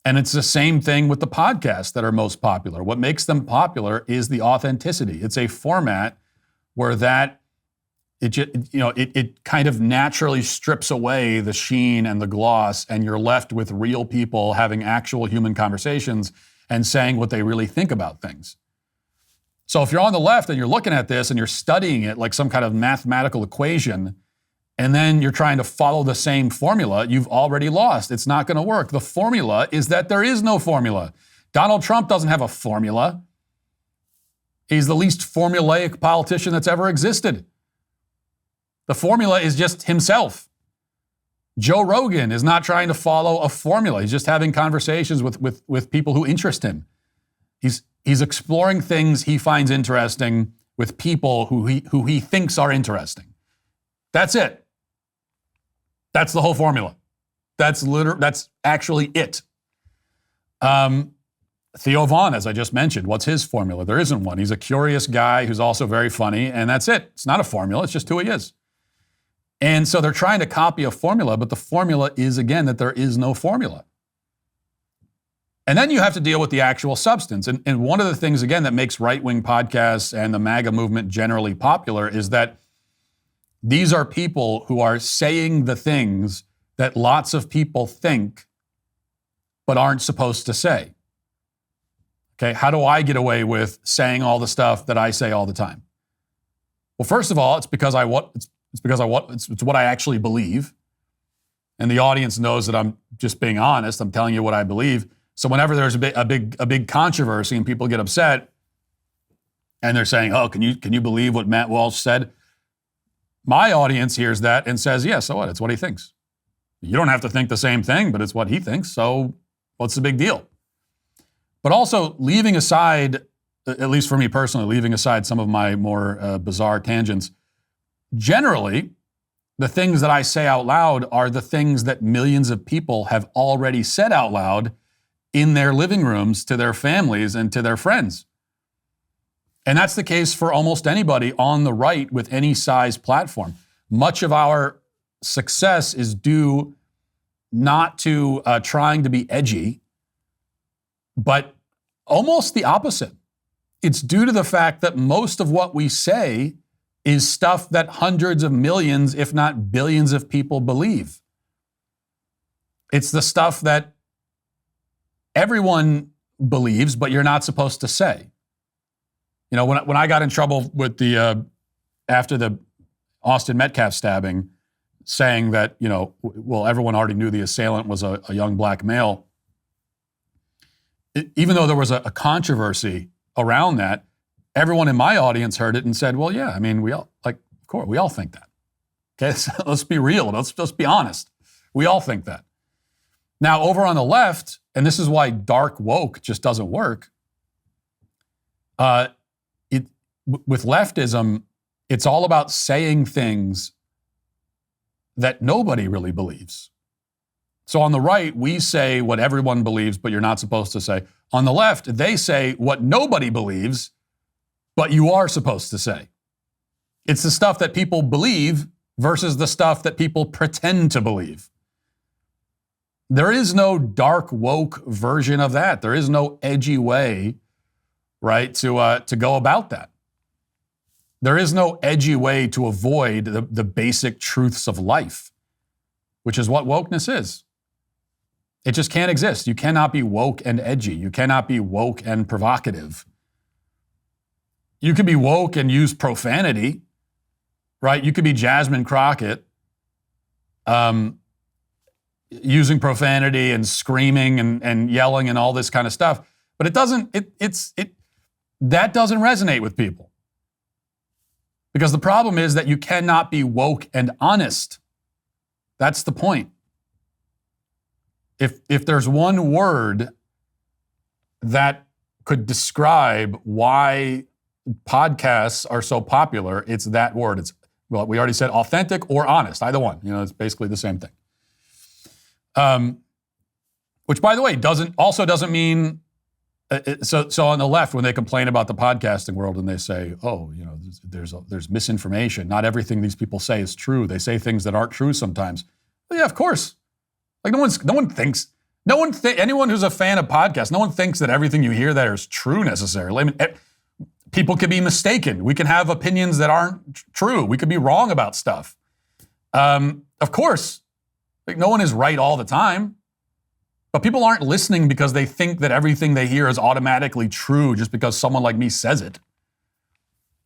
And it's the same thing with the podcasts that are most popular. What makes them popular is the authenticity. It's a format where it kind of naturally strips away the sheen and the gloss, and you're left with real people having actual human conversations and saying what they really think about things. So if you're on the left and you're looking at this and you're studying it like some kind of mathematical equation, and then you're trying to follow the same formula, you've already lost. It's not going to work. The formula is that there is no formula. Donald Trump doesn't have a formula. He's the least formulaic politician that's ever existed. The formula is just himself. Joe Rogan is not trying to follow a formula. He's just having conversations with people who interest him. He's exploring things he finds interesting with people who he thinks are interesting. That's it. That's the whole formula. That's actually it. Theo Vaughn, as I just mentioned, what's his formula? There isn't one. He's a curious guy who's also very funny, and that's it. It's not a formula. It's just who he is. And so they're trying to copy a formula, but the formula is, again, that there is no formula. And then you have to deal with the actual substance. And one of the things, again, that makes right-wing podcasts and the MAGA movement generally popular is that these are people who are saying the things that lots of people think but aren't supposed to say. Okay, how do I get away with saying all the stuff that I say all the time? Well, first of all, it's what I actually believe. And the audience knows that I'm just being honest. I'm telling you what I believe. So whenever there's a big controversy and people get upset and they're saying, "Oh, can you believe what Matt Walsh said?" My audience hears that and says, "Yeah, so what? It's what he thinks. You don't have to think the same thing, but it's what he thinks. So what's the big deal?" But also leaving aside, at least for me personally, leaving aside some of my more bizarre tangents, generally, the things that I say out loud are the things that millions of people have already said out loud in their living rooms to their families and to their friends. And that's the case for almost anybody on the right with any size platform. Much of our success is due not to trying to be edgy, but almost the opposite. It's due to the fact that most of what we say is stuff that hundreds of millions, if not billions of people believe. It's the stuff that everyone believes, but you're not supposed to say. You know, when I got in trouble with after the Austin Metcalf stabbing, saying that, you know, well, everyone already knew the assailant was a young black male. Even though there was a controversy around that, everyone in my audience heard it and said, well, yeah, I mean, of course, we all think that. Okay, so let's be real. Let's just be honest. We all think that. Now, over on the left, and this is why dark woke just doesn't work, with leftism, it's all about saying things that nobody really believes. So on the right, we say what everyone believes, but you're not supposed to say. On the left, they say what nobody believes, but you are supposed to say. It's the stuff that people believe versus the stuff that people pretend to believe. There is no dark woke version of that. There is no edgy way, right, to go about that. There is no edgy way to avoid the basic truths of life, which is what wokeness is. It just can't exist. You cannot be woke and edgy. You cannot be woke and provocative. You could be woke and use profanity, right? You could be Jasmine Crockett, using profanity and screaming and yelling and all this kind of stuff. But that doesn't resonate with people. Because the problem is that you cannot be woke and honest. That's the point. If there's one word that could describe why podcasts are so popular, it's that word. Well, we already said authentic or honest, either one. You know, it's basically the same thing. Which, by the way, doesn't mean. So on the left, when they complain about the podcasting world and they say, "Oh, you know, there's misinformation. Not everything these people say is true. They say things that aren't true sometimes." Well, yeah, of course. Like anyone who's a fan of podcasts, no one thinks that everything you hear there is true necessarily. I mean, people can be mistaken. We can have opinions that aren't true. We could be wrong about stuff. Of course, like, no one is right all the time. But people aren't listening because they think that everything they hear is automatically true just because someone like me says it.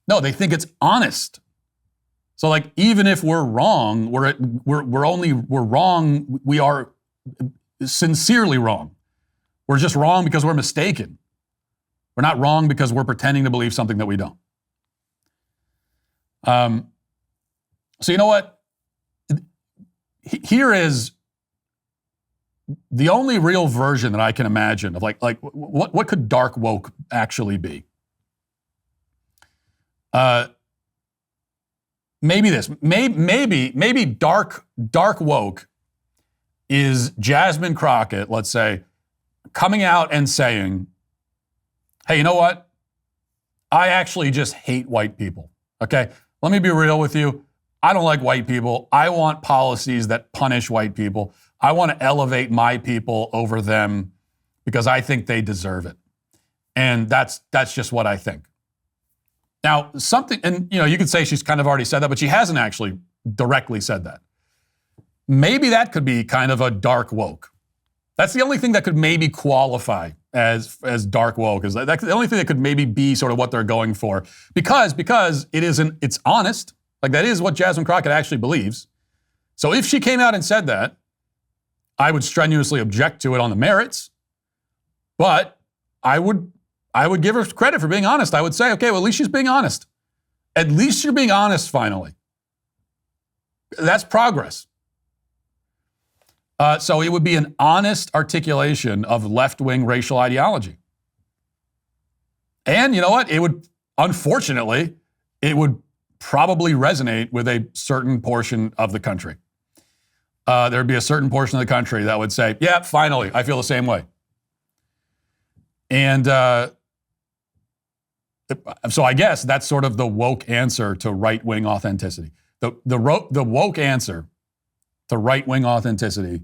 No, they think it's honest. So, like, even if we're wrong, we're wrong. We are sincerely wrong. We're just wrong because we're mistaken. We're not wrong because we're pretending to believe something that we don't. So you know what? Here is the only real version that I can imagine of what could dark woke actually be? Maybe this. Maybe dark woke is Jasmine Crockett, let's say, coming out and saying, "Hey, you know what? I actually just hate white people. Okay? Let me be real with you. I don't like white people. I want policies that punish white people. I want to elevate my people over them because I think they deserve it. And that's just what I think." Now, you could say she's kind of already said that, but she hasn't actually directly said that. Maybe that could be kind of a dark woke. That's the only thing that could maybe qualify as dark woke. That's the only thing that could maybe be sort of what they're going for. Because it's honest. Like, that is what Jasmine Crockett actually believes. So if she came out and said that, I would strenuously object to it on the merits, but I would give her credit for being honest. I would say, okay, well, at least she's being honest. At least you're being honest finally. That's progress. So it would be an honest articulation of left-wing racial ideology. And you know what? Unfortunately, it would probably resonate with a certain portion of the country. There'd be a certain portion of the country that would say, yeah, finally, I feel the same way. And so I guess that's sort of the woke answer to right-wing authenticity. The woke answer to right-wing authenticity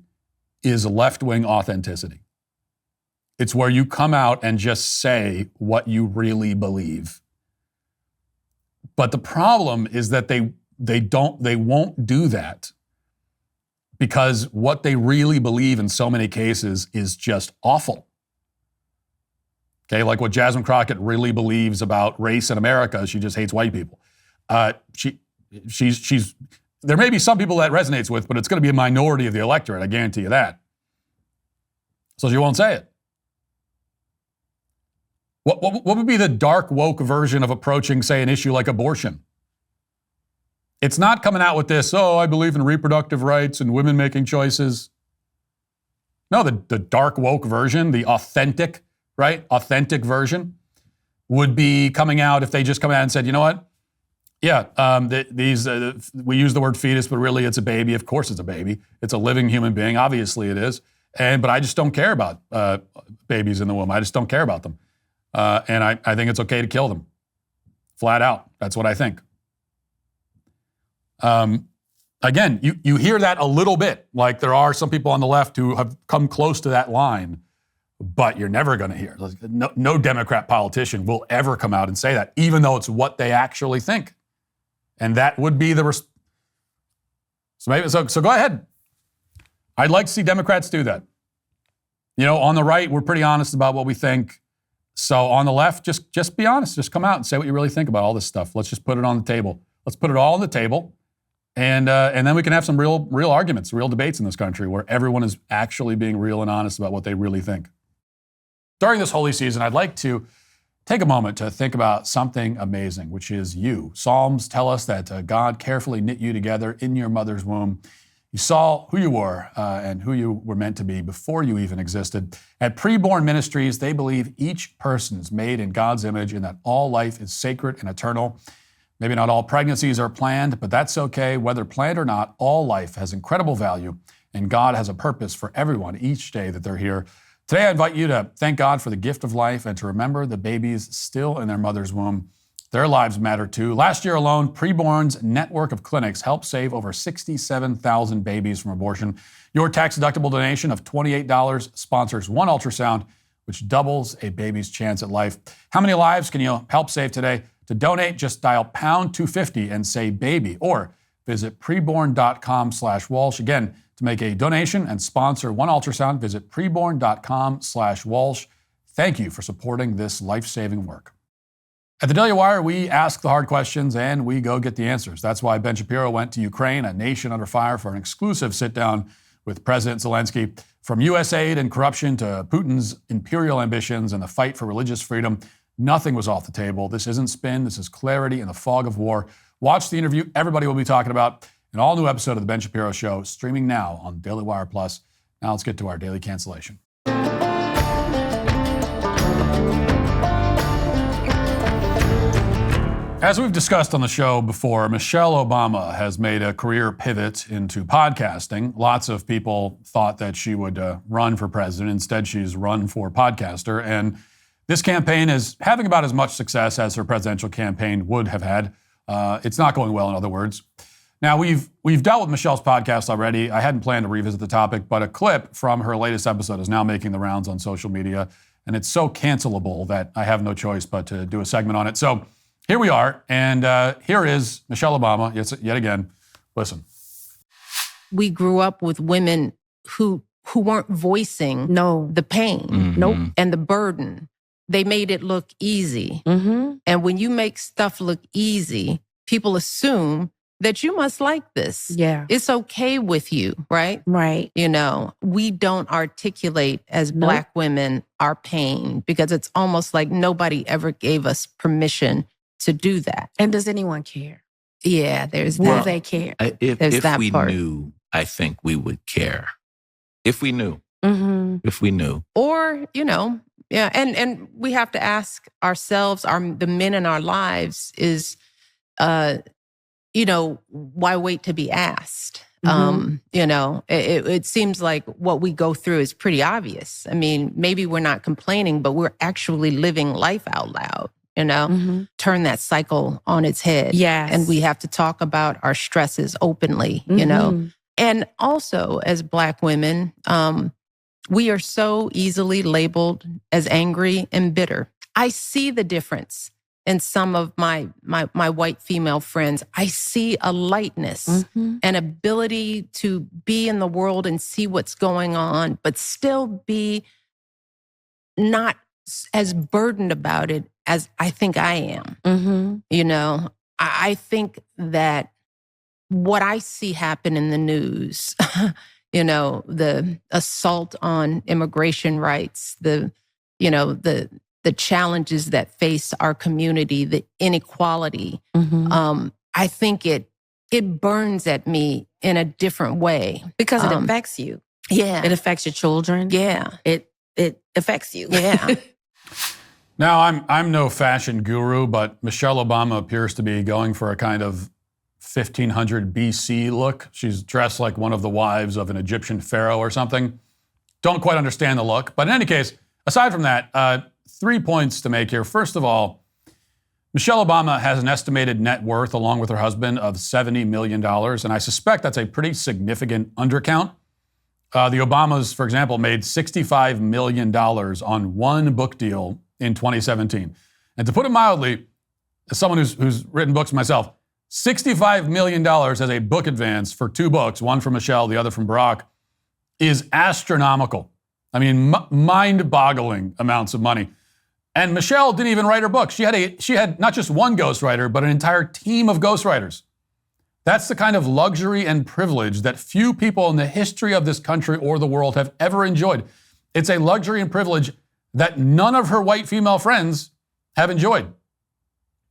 is left-wing authenticity. It's where you come out and just say what you really believe. But the problem is that they won't do that because what they really believe in so many cases is just awful. Okay, like what Jasmine Crockett really believes about race in America, she just hates white people. She's there may be some people that resonates with, but it's going to be a minority of the electorate. I guarantee you that. So she won't say it. What would be the dark woke version of approaching, say, an issue like abortion? It's not coming out with this, oh, I believe in reproductive rights and women making choices. No, the dark woke version, the authentic, right? Authentic version would be coming out if they just come out and said, you know what? Yeah, we use the word fetus, but really it's a baby. Of course it's a baby. It's a living human being. Obviously it is. But I just don't care about babies in the womb. I just don't care about them. And I think it's okay to kill them. Flat out. That's what I think. Again, you hear that a little bit. Like there are some people on the left who have come close to that line, but you're never going to hear. No Democrat politician will ever come out and say that, even though it's what they actually think. And that would be the... So go ahead. I'd like to see Democrats do that. You know, on the right, we're pretty honest about what we think. So on the left, just be honest. Just come out and say what you really think about all this stuff. Let's just put it on the table. Let's put it all on the table. And then we can have some real arguments, real debates in this country where everyone is actually being real and honest about what they really think. During this holy season, I'd like to take a moment to think about something amazing, which is you. Psalms tell us that God carefully knit you together in your mother's womb. You saw who you were and who you were meant to be before you even existed. At Preborn Ministries, they believe each person is made in God's image and that all life is sacred and eternal. Maybe not all pregnancies are planned, but that's okay. Whether planned or not, all life has incredible value, and God has a purpose for everyone each day that they're here. Today, I invite you to thank God for the gift of life and to remember the babies still in their mother's womb. Their lives matter too. Last year alone, Preborn's network of clinics helped save over 67,000 babies from abortion. Your tax-deductible donation of $28 sponsors one ultrasound, which doubles a baby's chance at life. How many lives can you help save today? To donate, just dial pound 250 and say baby, or visit preborn.com/Walsh. Again, to make a donation and sponsor one ultrasound, visit preborn.com/Walsh. Thank you for supporting this life-saving work. At the DailyWire, we ask the hard questions and we go get the answers. That's why Ben Shapiro went to Ukraine, a nation under fire, for an exclusive sit-down with President Zelensky. From U.S. aid and corruption to Putin's imperial ambitions and the fight for religious freedom, nothing was off the table. This isn't spin. This is clarity in the fog of war. Watch the interview everybody will be talking about. An all-new episode of The Ben Shapiro Show, streaming now on DailyWire Plus. Now let's get to our daily cancellation. As we've discussed on the show before, Michelle Obama has made a career pivot into podcasting. Lots of people thought that she would run for president. Instead, she's run for podcaster. And this campaign is having about as much success as her presidential campaign would have had. It's not going well, in other words. Now, we've dealt with Michelle's podcast already. I hadn't planned to revisit the topic, but a clip from her latest episode is now making the rounds on social media. And it's so cancelable that I have no choice but to do a segment on it. So here we are, and here is Michelle Obama, yet again. Listen. We grew up with women who weren't voicing the pain and the burden. They made it look easy. And when you make stuff look easy, people assume that you must like this. Yeah. It's okay with you, right? Right. You know, we don't articulate as Black women our pain because it's almost like nobody ever gave us permission to do that. And does anyone care? Yeah, there's Will that. they care? There's we part. knew, I think we would care. If we knew. If we knew. Or, you know, yeah, and we have to ask ourselves, the men in our lives is, you know, why wait to be asked? You know, it seems like what we go through is pretty obvious. I mean, maybe we're not complaining, but we're actually living life out loud, you know, turn that cycle on its head. Yes. And we have to talk about our stresses openly, you know. And also as Black women, we are so easily labeled as angry and bitter. I see the difference in some of my white female friends. I see a lightness, an ability to be in the world and see what's going on, but still be not as burdened about it as I think I am. You know, I think that what I see happen in the news, you know, the assault on immigration rights, the challenges that face our community, the inequality, I think it burns at me in a different way. Because it affects you. Yeah. It affects your children. Yeah. It affects you. Yeah. Now, I'm no fashion guru, but Michelle Obama appears to be going for a kind of 1500 BC look. She's dressed like one of the wives of an Egyptian pharaoh or something. Don't quite understand the look. But in any case, aside from that, 3 points to make here. First of all, Michelle Obama has an estimated net worth, along with her husband, of $70 million. And I suspect that's a pretty significant undercount. The Obamas, for example, made $65 million on one book deal in 2017. And to put it mildly, as someone who's written books myself, $65 million as a book advance for two books, one from Michelle, the other from Barack, is astronomical. I mean, mind-boggling amounts of money. And Michelle didn't even write her book. She had not just one ghostwriter, but an entire team of ghostwriters. That's the kind of luxury and privilege that few people in the history of this country or the world have ever enjoyed. It's a luxury and privilege that none of her white female friends have enjoyed.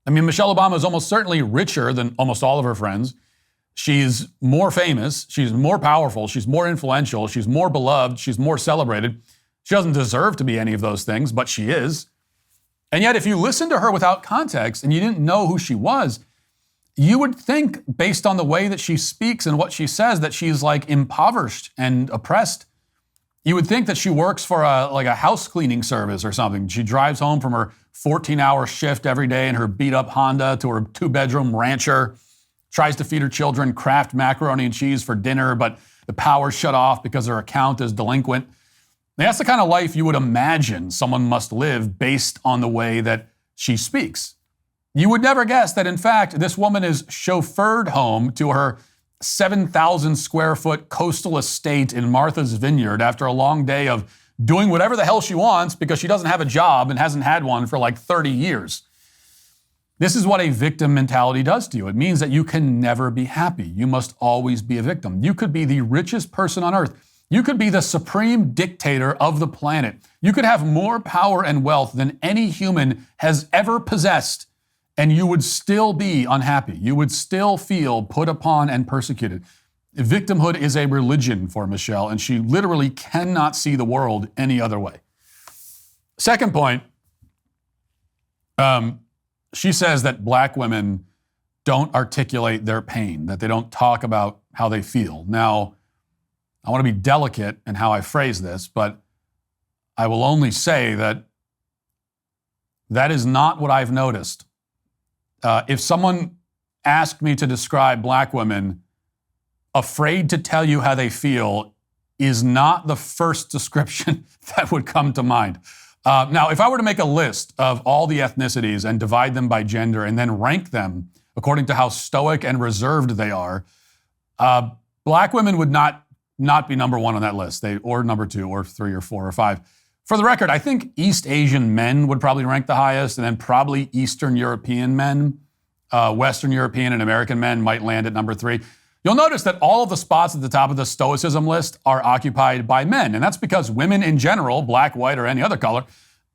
I mean, Michelle Obama is almost certainly richer than almost all of her friends. She's more famous. She's more powerful. She's more influential. She's more beloved. She's more celebrated. She doesn't deserve to be any of those things, but she is. And yet, if you listen to her without context and you didn't know who she was, you would think, based on the way that she speaks and what she says, that she's like impoverished and oppressed. You would think that she works for a house cleaning service or something. She drives home from her 14-hour shift every day in her beat-up Honda to her two-bedroom rancher, tries to feed her children Kraft macaroni and cheese for dinner, but the power's shut off because her account is delinquent. That's the kind of life you would imagine someone must live based on the way that she speaks. You would never guess that, in fact, this woman is chauffeured home to her 7,000 square foot coastal estate in Martha's Vineyard after a long day of doing whatever the hell she wants because she doesn't have a job and hasn't had one for like 30 years. This is what a victim mentality does to you. It means that you can never be happy. You must always be a victim. You could be the richest person on earth. You could be the supreme dictator of the planet. You could have more power and wealth than any human has ever possessed, and you would still be unhappy. You would still feel put upon and persecuted. Victimhood is a religion for Michelle, and she literally cannot see the world any other way. Second point, she says that black women don't articulate their pain, that they don't talk about how they feel. Now, I want to be delicate in how I phrase this, but I will only say that that is not what I've noticed. If someone asked me to describe black women, afraid to tell you how they feel is not the first description that would come to mind. Now, if I were to make a list of all the ethnicities and divide them by gender and then rank them according to how stoic and reserved they are, black women would not be number one on that list, or number two, or three, or four, or five. For the record, I think East Asian men would probably rank the highest, and then probably Eastern European men, Western European and American men might land at number three. You'll notice that all of the spots at the top of the stoicism list are occupied by men, and that's because women in general, black, white, or any other color,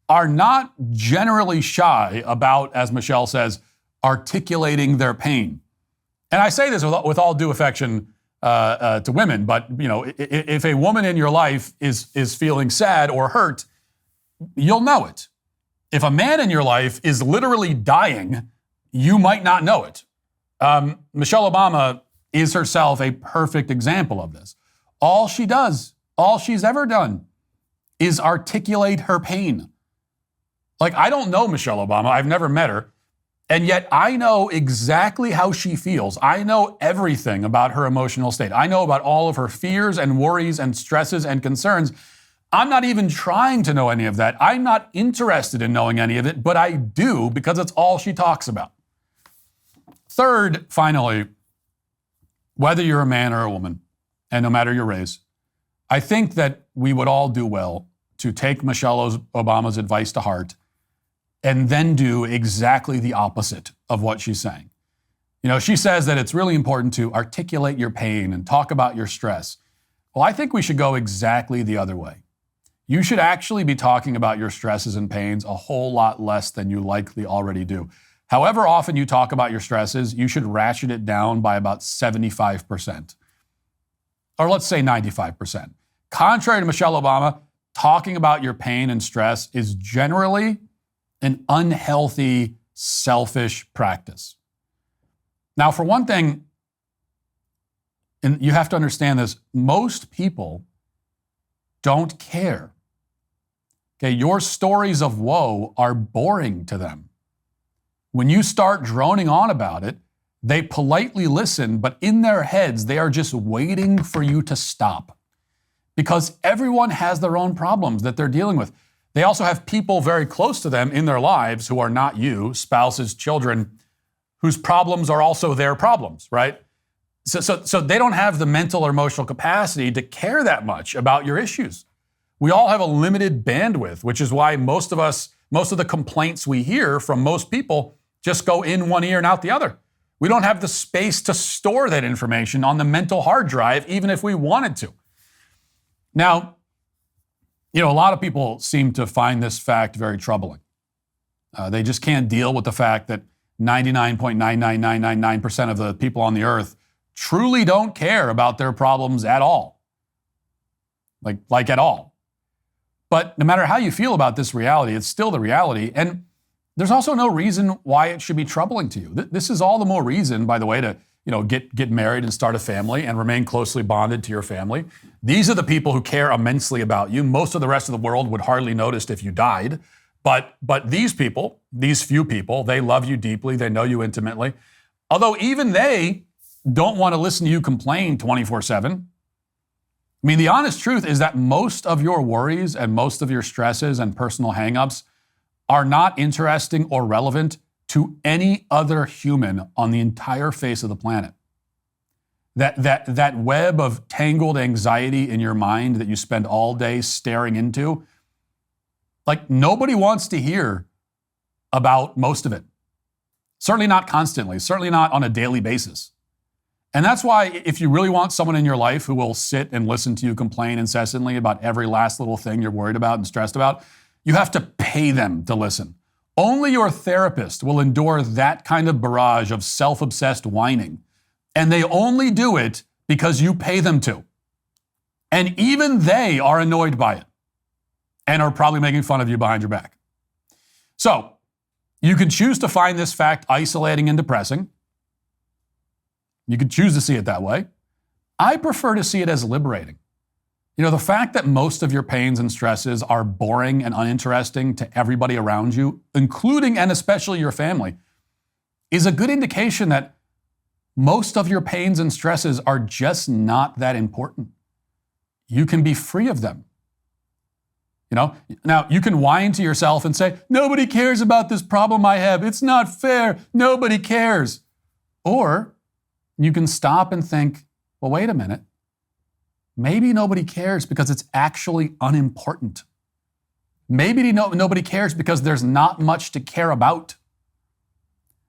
are not generally shy about, as Michelle says, articulating their pain. And I say this with all due affection to women, but if a woman in your life is feeling sad or hurt, you'll know it. If a man in your life is literally dying, you might not know it. Michelle Obama is herself a perfect example of this. All she's ever done is articulate her pain. Like, I don't know Michelle Obama. I've never met her. And yet I know exactly how she feels. I know everything about her emotional state. I know about all of her fears and worries and stresses and concerns. I'm not even trying to know any of that. I'm not interested in knowing any of it, but I do because it's all she talks about. Third, finally, whether you're a man or a woman, and no matter your race, I think that we would all do well to take Michelle Obama's advice to heart and then do exactly the opposite of what she's saying. You know, she says that it's really important to articulate your pain and talk about your stress. Well, I think we should go exactly the other way. You should actually be talking about your stresses and pains a whole lot less than you likely already do. However often you talk about your stresses, you should ratchet it down by about 75%. Or let's say 95%. Contrary to Michelle Obama, talking about your pain and stress is generally an unhealthy, selfish practice. Now, for one thing, and you have to understand this, most people don't care. Okay, your stories of woe are boring to them. When you start droning on about it, they politely listen, but in their heads, they are just waiting for you to stop. Because everyone has their own problems that they're dealing with. They also have people very close to them in their lives who are not you, spouses, children, whose problems are also their problems, right? So they don't have the mental or emotional capacity to care that much about your issues. We all have a limited bandwidth, which is why most of the complaints we hear from most people just go in one ear and out the other. We don't have the space to store that information on the mental hard drive, even if we wanted to. Now, you know, a lot of people seem to find this fact very troubling. They just can't deal with the fact that 99.99999% of the people on the earth truly don't care about their problems at all. Like at all. But no matter how you feel about this reality, it's still the reality. And there's also no reason why it should be troubling to you. This is all the more reason, by the way, to get married and start a family and remain closely bonded to your family. These are the people who care immensely about you. Most of the rest of the world would hardly notice if you died. But these people, these few people, they love you deeply. They know you intimately. Although even they don't want to listen to you complain 24/7. I mean, the honest truth is that most of your worries and most of your stresses and personal hangups are not interesting or relevant to any other human on the entire face of the planet. That web of tangled anxiety in your mind that you spend all day staring into, like nobody wants to hear about most of it. Certainly not constantly, certainly not on a daily basis. And that's why if you really want someone in your life who will sit and listen to you complain incessantly about every last little thing you're worried about and stressed about, you have to pay them to listen. Only your therapist will endure that kind of barrage of self-obsessed whining. And they only do it because you pay them to. And even they are annoyed by it and are probably making fun of you behind your back. So you can choose to find this fact isolating and depressing. You could choose to see it that way. I prefer to see it as liberating. You know, the fact that most of your pains and stresses are boring and uninteresting to everybody around you, including and especially your family, is a good indication that most of your pains and stresses are just not that important. You can be free of them. You know, now you can whine to yourself and say, nobody cares about this problem I have. It's not fair. Nobody cares. Or you can stop and think, well, wait a minute. Maybe nobody cares because it's actually unimportant. Maybe nobody cares because there's not much to care about.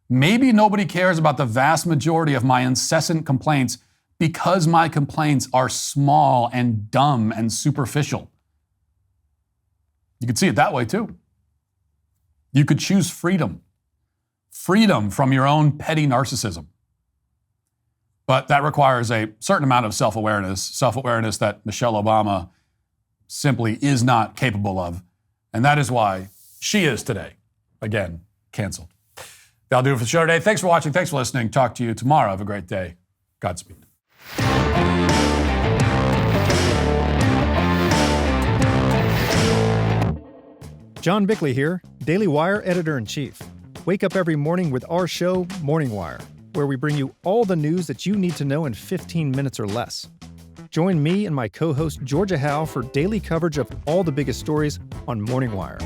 Maybe nobody cares about the vast majority of my incessant complaints because my complaints are small and dumb and superficial. You could see it that way too. You could choose freedom. Freedom from your own petty narcissism. But that requires a certain amount of self-awareness that Michelle Obama simply is not capable of. And that is why she is today, again, canceled. That'll do it for the show today. Thanks for watching. Thanks for listening. Talk to you tomorrow. Have a great day. Godspeed. John Bickley here, Daily Wire Editor-in-Chief. Wake up every morning with our show, Morning Wire, where we bring you all the news that you need to know in 15 minutes or less. Join me and my co-host Georgia Howe for daily coverage of all the biggest stories on Morning Wire.